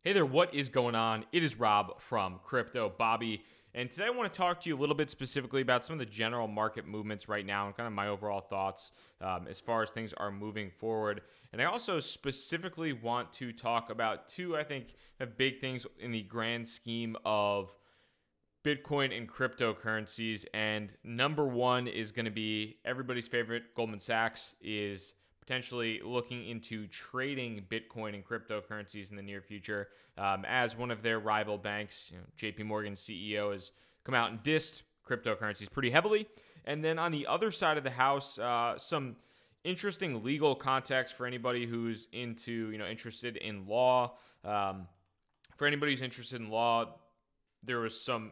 Hey there, what is going on? It is Rob from Crypto Bobby, and today I want to talk to you a little bit specifically about some of the general market movements right now and kind of my overall thoughts as far as things are moving forward. And I also specifically want to talk about two, I think, big things in the grand scheme of Bitcoin and cryptocurrencies. And number one is going to be everybody's favorite. Goldman Sachs is potentially looking into trading Bitcoin and cryptocurrencies in the near future, as one of their rival banks. JP Morgan's CEO has come out and dissed cryptocurrencies pretty heavily. And then on the other side of the house, some interesting legal context for anybody who's interested in law. For anybody who's interested in law, there was some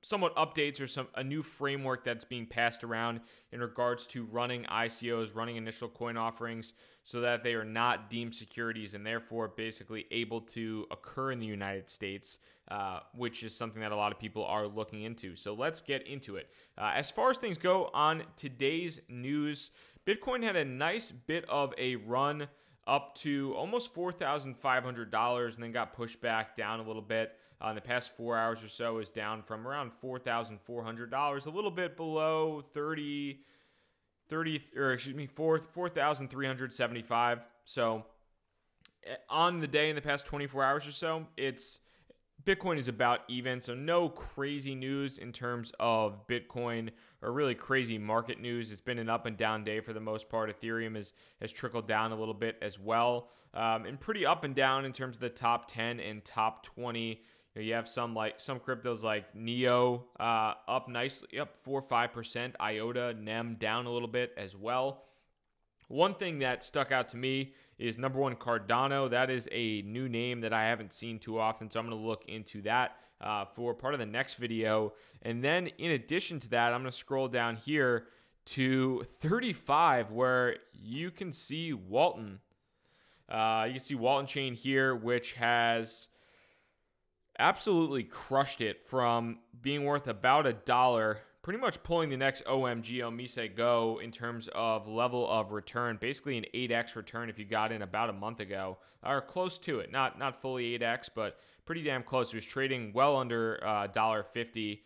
somewhat updates or a new framework that's being passed around in regards to running ICOs, running initial coin offerings, so that they are not deemed securities and therefore basically able to occur in the United States, which is something that a lot of people are looking into. So let's get into it. As far as things go on today's news, Bitcoin had a nice bit of a run up to almost $4,500 and then got pushed back down a little bit. In the past 4 hours or so is down from around $4,400, a little bit below 4,375. So on the day in the past 24 hours or so, Bitcoin is about even. So no crazy news in terms of Bitcoin or really crazy market news. It's been an up and down day for the most part. Ethereum has trickled down a little bit as well, and pretty up and down in terms of the top 10 and top 20. You have some cryptos like Neo up nicely, up 4 or 5%. IOTA, NEM down a little bit as well. One thing that stuck out to me is number one, Cardano. That is a new name that I haven't seen too often, so I'm going to look into that for part of the next video. And then in addition to that, I'm going to scroll down here to 35, where you can see Walton. You can see Walton Chain here, which has absolutely crushed it from being worth about $1, pretty much pulling the next OMG, Omise Go, in terms of level of return. Basically an 8x return if you got in about a month ago, or close to it. Not fully 8x, but pretty damn close. It was trading well under $1.50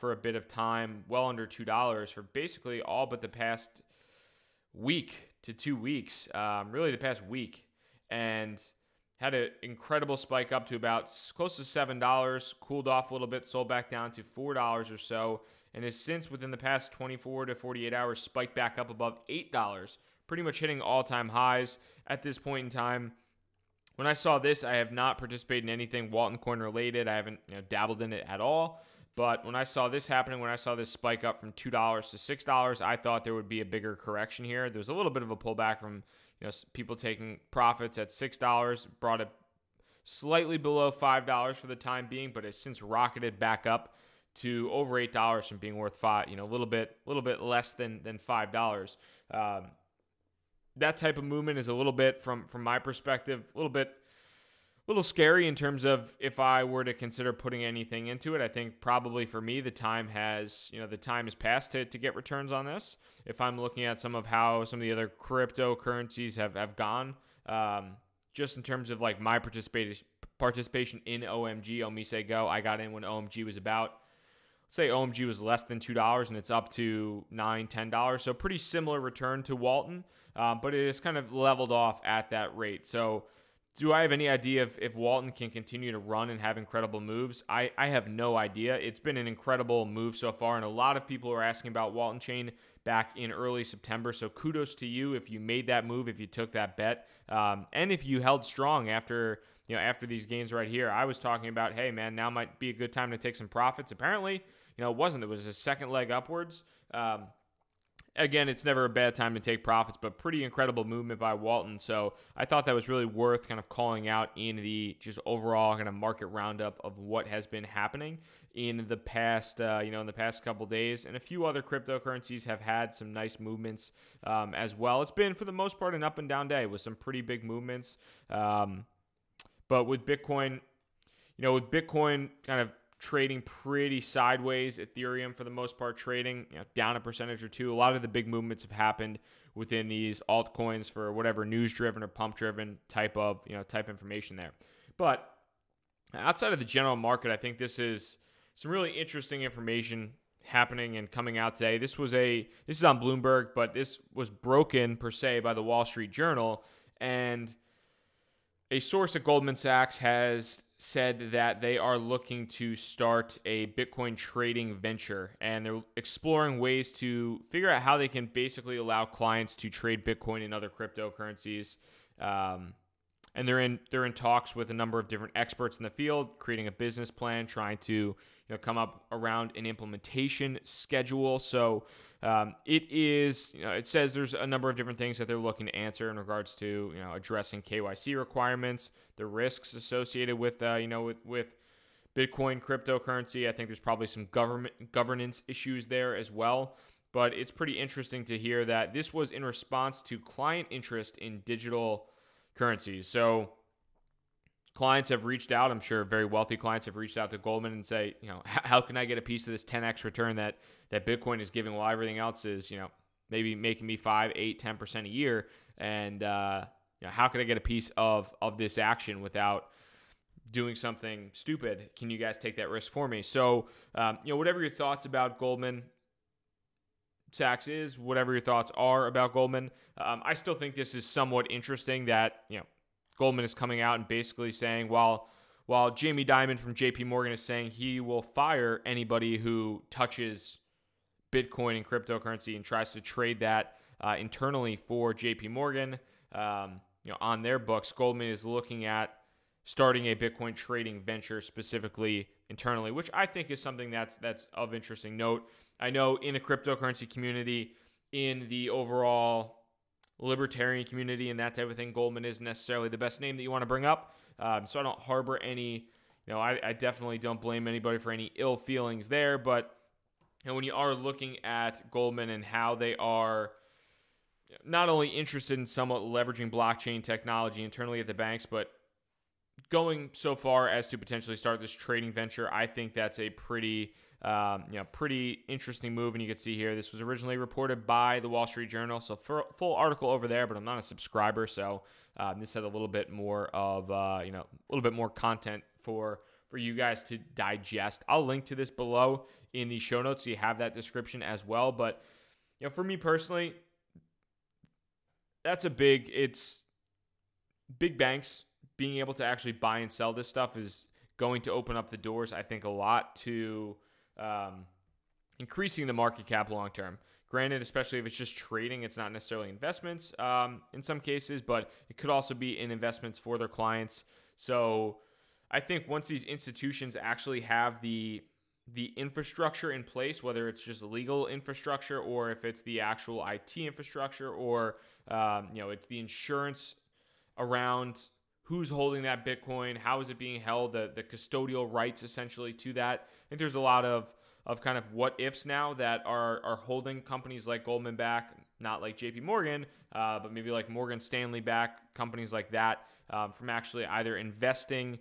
for a bit of time, well under $2 for basically all but the past week to 2 weeks, really the past week. And had an incredible spike up to about close to $7, cooled off a little bit, sold back down to $4 or so, and has since, within the past 24 to 48 hours, spiked back up above $8, pretty much hitting all-time highs at this point in time. When I saw this, I have not participated in anything Walton Coin related. I haven't dabbled in it at all. But when I saw this happening, when I saw this spike up from $2 to $6, I thought there would be a bigger correction here. There's a little bit of a pullback from people taking profits at $6, brought it slightly below $5 for the time being, but has since rocketed back up to over $8 from being worth $5. A little bit less than $5. That type of movement is a little bit, from my perspective, a little scary in terms of if I were to consider putting anything into it. I think probably for me, the time has passed to get returns on this. If I'm looking at some of how some of the other cryptocurrencies have gone, just in terms of like my participation in OMG, Omise Go, I got in when OMG was about, let's say OMG was less than $2 and it's up to $9, $10. So pretty similar return to Walton, but it is kind of leveled off at that rate. So do I have any idea if Walton can continue to run and have incredible moves? I have no idea. It's been an incredible move so far, and a lot of people are asking about Walton Chain back in early September. So kudos to you if you made that move, if you took that bet, and if you held strong after these gains right here. I was talking about, hey man, now might be a good time to take some profits. Apparently, it wasn't. It was a second leg upwards. Again, it's never a bad time to take profits, but pretty incredible movement by Walton. So I thought that was really worth kind of calling out in the just overall kind of market roundup of what has been happening in the past, in the past couple days. And a few other cryptocurrencies have had some nice movements as well. It's been, for the most part, an up and down day with some pretty big movements. But with Bitcoin, kind of trading pretty sideways. Ethereum, for the most part, trading down a percentage or two. A lot of the big movements have happened within these altcoins for whatever news-driven or pump-driven type information there. But Outside of the general market, I think this is some really interesting information happening and coming out today. This is on Bloomberg, but this was broken per se by the Wall Street Journal, and a source at Goldman Sachs has said that they are looking to start a Bitcoin trading venture, and they're exploring ways to figure out how they can basically allow clients to trade Bitcoin and other cryptocurrencies. And they're in talks with a number of different experts in the field, creating a business plan, trying to come up around an implementation schedule. So it says there's a number of different things that they're looking to answer in regards to addressing KYC requirements, the risks associated with with Bitcoin cryptocurrency. I think there's probably some governance issues there as well. But it's pretty interesting to hear that this was in response to client interest in digital currencies. So clients have reached out. I'm sure very wealthy clients have reached out to Goldman and say, how can I get a piece of this 10x return that Bitcoin is giving while everything else is, maybe making me 5, 8, 10% a year? And how can I get a piece of this action without doing something stupid? Can you guys take that risk for me? So, whatever your thoughts about Goldman Sachs is, whatever your thoughts are about Goldman, I still think this is somewhat interesting that Goldman is coming out and basically saying while Jamie Dimon from JP Morgan is saying he will fire anybody who touches Bitcoin and cryptocurrency and tries to trade that internally for JP Morgan on their books, Goldman is looking at starting a Bitcoin trading venture specifically internally, which I think is something that's of interesting note. I know in the cryptocurrency community, in the overall libertarian community and that type of thing, Goldman isn't necessarily the best name that you want to bring up. So I don't harbor any, I definitely don't blame anybody for any ill feelings there. But when you are looking at Goldman and how they are not only interested in somewhat leveraging blockchain technology internally at the banks, but going so far as to potentially start this trading venture, I think that's a pretty interesting move. And you can see here, this was originally reported by the Wall Street Journal, so full article over there, but I'm not a subscriber, so this had a little bit more of a little bit more content for you guys to digest. I'll link to this below in the show notes so you have that description as well. But for me personally, it's big banks being able to actually buy and sell this stuff is going to open up the doors, I think, a lot to increasing the market cap long term. Granted, especially if it's just trading, it's not necessarily investments in some cases, but it could also be in investments for their clients. So I think once these institutions actually have the infrastructure in place, whether it's just legal infrastructure or if it's the actual IT infrastructure or it's the insurance around who's holding that Bitcoin, how is it being held, the custodial rights essentially to that. I think there's a lot of kind of what ifs now that are holding companies like Goldman back, not like JP Morgan, but maybe like Morgan Stanley back, companies like that, from actually either investing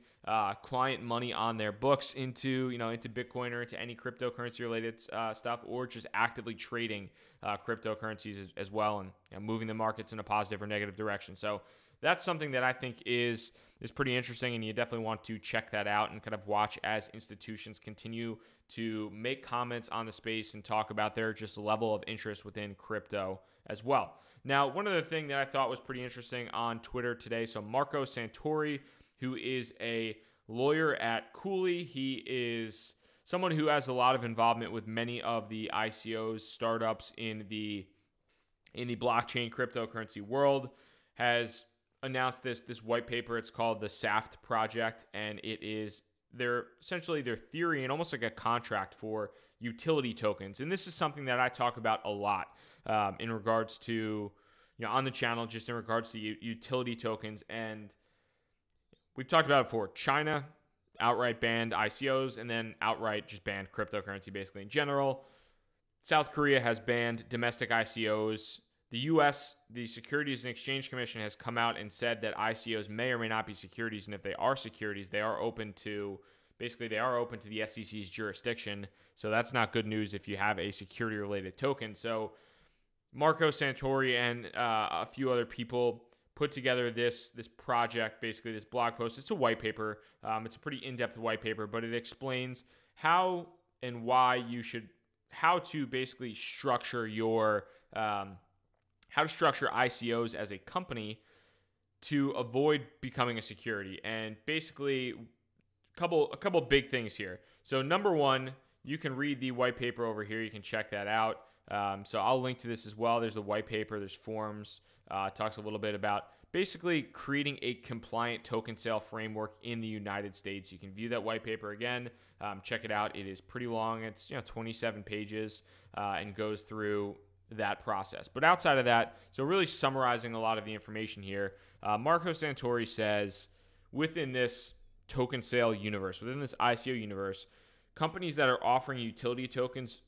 client money on their books into Bitcoin or into any cryptocurrency related stuff, or just actively trading cryptocurrencies as well and moving the markets in a positive or negative direction. So that's something that I think is pretty interesting, and you definitely want to check that out and kind of watch as institutions continue to make comments on the space and talk about their just level of interest within crypto as well. Now, one other thing that I thought was pretty interesting on Twitter today, so Marco Santori, who is a lawyer at Cooley, he is someone who has a lot of involvement with many of the ICOs, startups in the blockchain cryptocurrency world, has announced this white paper. It's called the SAFT project, and it is essentially their theory and almost like a contract for utility tokens. And this is something that I talk about a lot in regards to on the channel, just in regards to utility tokens. And we've talked about it before. China outright banned ICOs and then outright just banned cryptocurrency basically in general. South Korea has banned domestic ICOs. The U.S., the Securities and Exchange Commission, has come out and said that ICOs may or may not be securities, and if they are securities, they are open to the SEC's jurisdiction. So that's not good news if you have a security-related token. So Marco Santori and a few other people put together this project, basically this blog post. It's a white paper. It's a pretty in-depth white paper, but it explains how and why how to basically structure your how to structure ICOs as a company to avoid becoming a security. And basically, a couple big things here. So number one, you can read the white paper over here. You can check that out. So I'll link to this as well. There's the white paper. There's forums. It talks a little bit about basically creating a compliant token sale framework in the United States. You can view that white paper again. Check it out. It is pretty long. It's 27 pages and goes through that process. But outside of that, so really summarizing a lot of the information here, Marco Santori says within this token sale universe, within this ICO universe, companies that are offering utility tokens,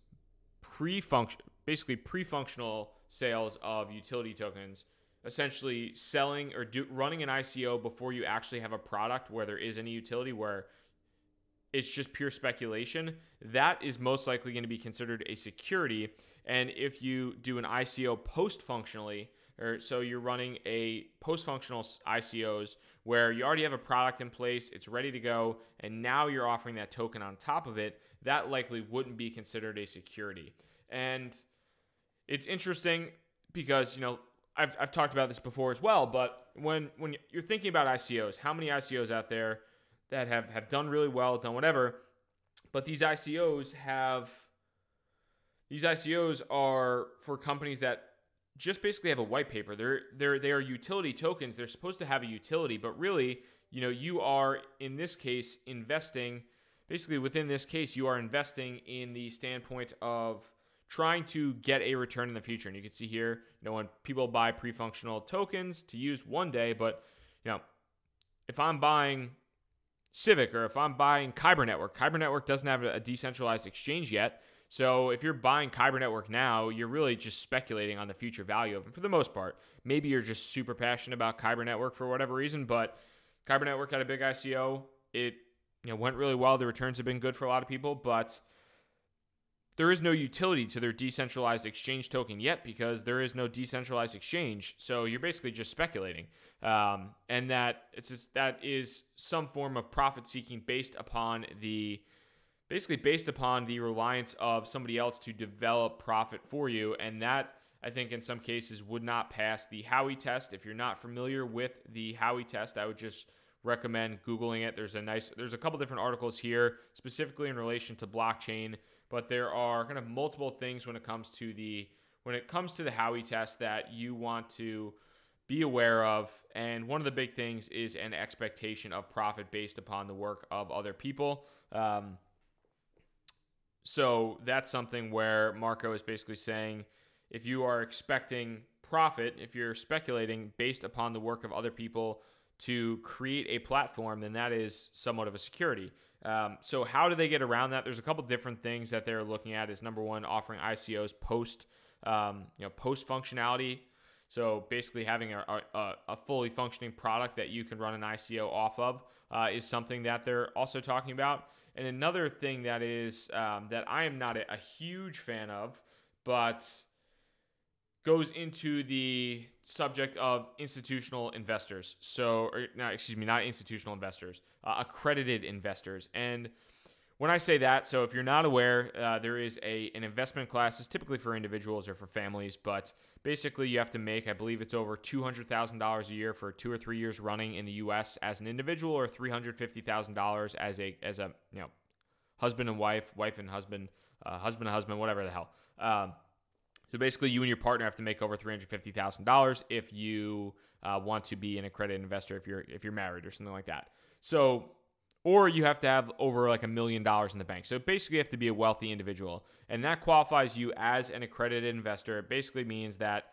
pre-functional sales of utility tokens, essentially selling or running an ICO before you actually have a product where there is any utility, where it's just pure speculation, that is most likely going to be considered a security. And if you do an ICO post-functionally, or so you're running a post-functional ICOs where you already have a product in place, it's ready to go, and now you're offering that token on top of it, that likely wouldn't be considered a security. And it's interesting because, I've talked about this before as well, but when you're thinking about ICOs, how many ICOs out there that have done really well, done whatever, but these ICOs are for companies that just basically have a white paper. They are utility tokens. They're supposed to have a utility, but really, you are in this case investing. Basically, within this case, you are investing in the standpoint of trying to get a return in the future. And you can see here, when people buy pre-functional tokens to use one day, but if I'm buying Civic or if I'm buying Kyber Network doesn't have a decentralized exchange yet. So if you're buying Kyber Network now, you're really just speculating on the future value of it for the most part. Maybe you're just super passionate about Kyber Network for whatever reason, but Kyber Network had a big ICO. It went really well. The returns have been good for a lot of people, but there is no utility to their decentralized exchange token yet because there is no decentralized exchange. So you're basically just speculating. And that is some form of profit seeking based upon the reliance of somebody else to develop profit for you. And that, I think, in some cases would not pass the Howey test. If you're not familiar with the Howey test, I would just recommend Googling it. There's a couple different articles here specifically in relation to blockchain, but there are kind of multiple things when it comes to the Howey test that you want to be aware of. And one of the big things is an expectation of profit based upon the work of other people. So that's something where Marco is basically saying, if you are expecting profit, if you're speculating based upon the work of other people to create a platform, then that is somewhat of a security. So how do they get around that? There's a couple different things that they're looking at. Is number one, offering ICOs post functionality. So basically having a fully functioning product that you can run an ICO off of is something that they're also talking about. And another thing that is that I am not a huge fan of, but goes into the subject of institutional investors. Not institutional investors, accredited investors. And when I say that, so if you're not aware, there is an investment class. It's typically for individuals or for families, but basically you have to make, I believe it's over $200,000 a year for 2 or 3 years running in the U.S. as an individual, or $350,000 as a husband and wife and husband, husband and husband, whatever the hell. So basically, you and your partner have to make over $350,000 if you want to be an accredited investor, if you're married or something like that. So, or you have to have over like $1 million in the bank. So basically, you have to be a wealthy individual, and that qualifies you as an accredited investor. It basically means that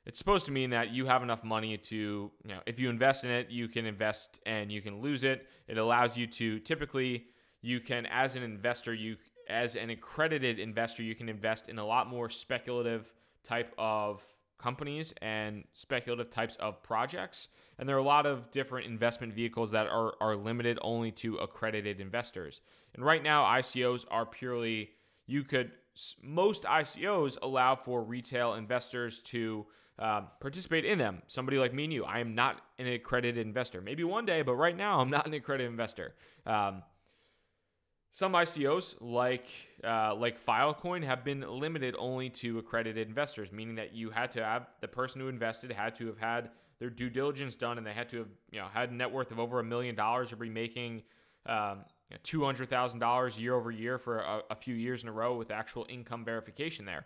it's supposed to mean that you have enough money to, if you invest in it, you can invest and you can lose it. It allows you to you can, as an investor, as an accredited investor, you can invest in a lot more speculative type of companies and speculative types of projects. And there are a lot of different investment vehicles that are limited only to accredited investors. And right now, ICOs are purely, most ICOs allow for retail investors to participate in them. Somebody like me and you, I am not an accredited investor. Maybe one day, but right now I'm not an accredited investor. Some ICOs like Filecoin have been limited only to accredited investors, meaning that you had to have the person who invested had to have had their due diligence done, and they had to have had a net worth of over $1 million or be making $200,000 year over year for a few years in a row with actual income verification there.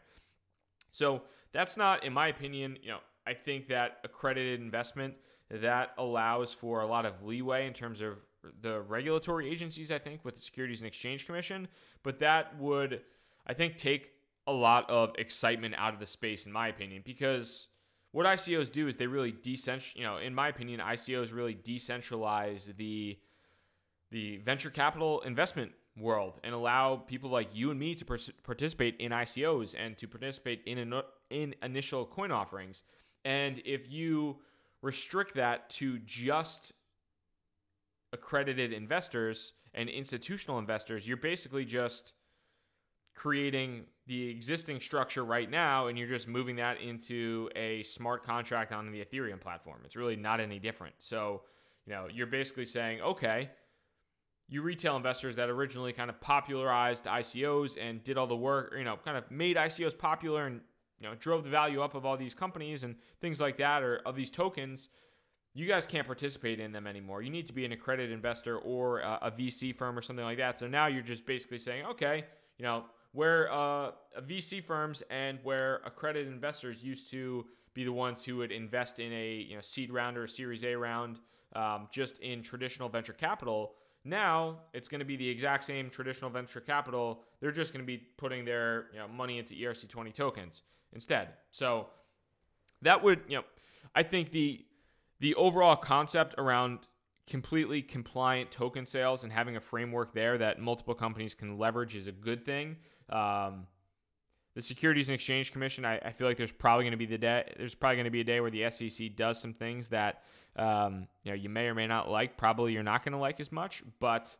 So that's not, in my opinion, I think that accredited investment that allows for a lot of leeway in terms of the regulatory agencies, I think, with the Securities and Exchange Commission, but that would, I think, take a lot of excitement out of the space, in my opinion, because what ICOs do is they really in my opinion, ICOs really decentralize the venture capital investment world and allow people like you and me to participate in ICOs and to participate in initial coin offerings. And if you restrict that to just accredited investors and institutional investors, you're basically just creating the existing structure right now, and you're just moving that into a smart contract on the Ethereum platform. It's really not any different. So, you're basically saying, okay, you retail investors that originally kind of popularized ICOs and did all the work, kind of made ICOs popular and, drove the value up of all these companies and things like that, or of these tokens, you guys can't participate in them anymore. You need to be an accredited investor or a VC firm or something like that. So now you're just basically saying, okay, where VC firms and where accredited investors used to be the ones who would invest in a seed round or a Series A round just in traditional venture capital, now it's going to be the exact same traditional venture capital. They're just going to be putting their money into ERC20 tokens instead. So that would, I think the overall concept around completely compliant token sales and having a framework there that multiple companies can leverage is a good thing. The Securities and Exchange Commission, I feel like there's probably going to be a day where the SEC does some things that you may or may not like. Probably you're not going to like as much, but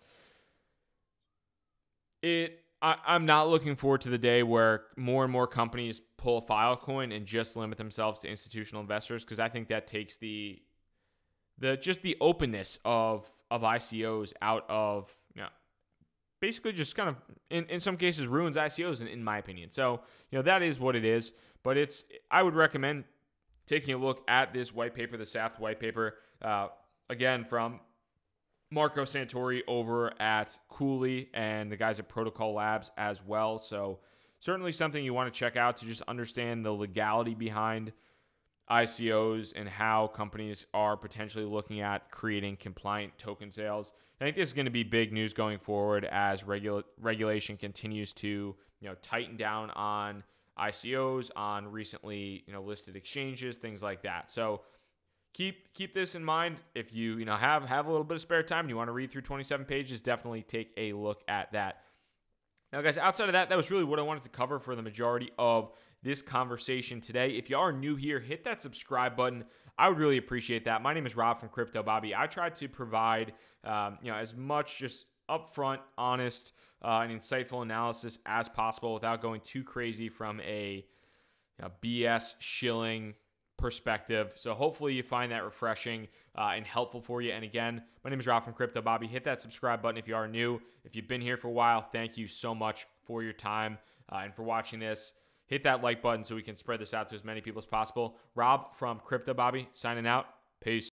I'm not looking forward to the day where more and more companies pull Filecoin and just limit themselves to institutional investors, because I think that takes the openness of ICOs out of, basically just kind of in some cases ruins ICOs in my opinion. So, that is what it is, but I would recommend taking a look at this white paper, the SAFT white paper, again, from Marco Santori over at Cooley and the guys at Protocol Labs as well. So certainly something you want to check out to just understand the legality behind ICOs and how companies are potentially looking at creating compliant token sales. I think this is going to be big news going forward as regulation continues to tighten down on ICOs, on recently listed exchanges, things like that. So keep this in mind. If you have a little bit of spare time and you want to read through 27 pages, definitely take a look at that. Now, guys, outside of that was really what I wanted to cover for the majority of this conversation today. If you are new here, hit that subscribe button. I would really appreciate that. My name is Rob from Crypto Bobby. I try to provide as much just upfront, honest, and insightful analysis as possible without going too crazy from a BS shilling perspective. So hopefully you find that refreshing and helpful for you. And again, my name is Rob from Crypto Bobby. Hit that subscribe button if you are new. If you've been here for a while, thank you so much for your time and for watching this. Hit that like button so we can spread this out to as many people as possible. Rob from Crypto Bobby signing out. Peace.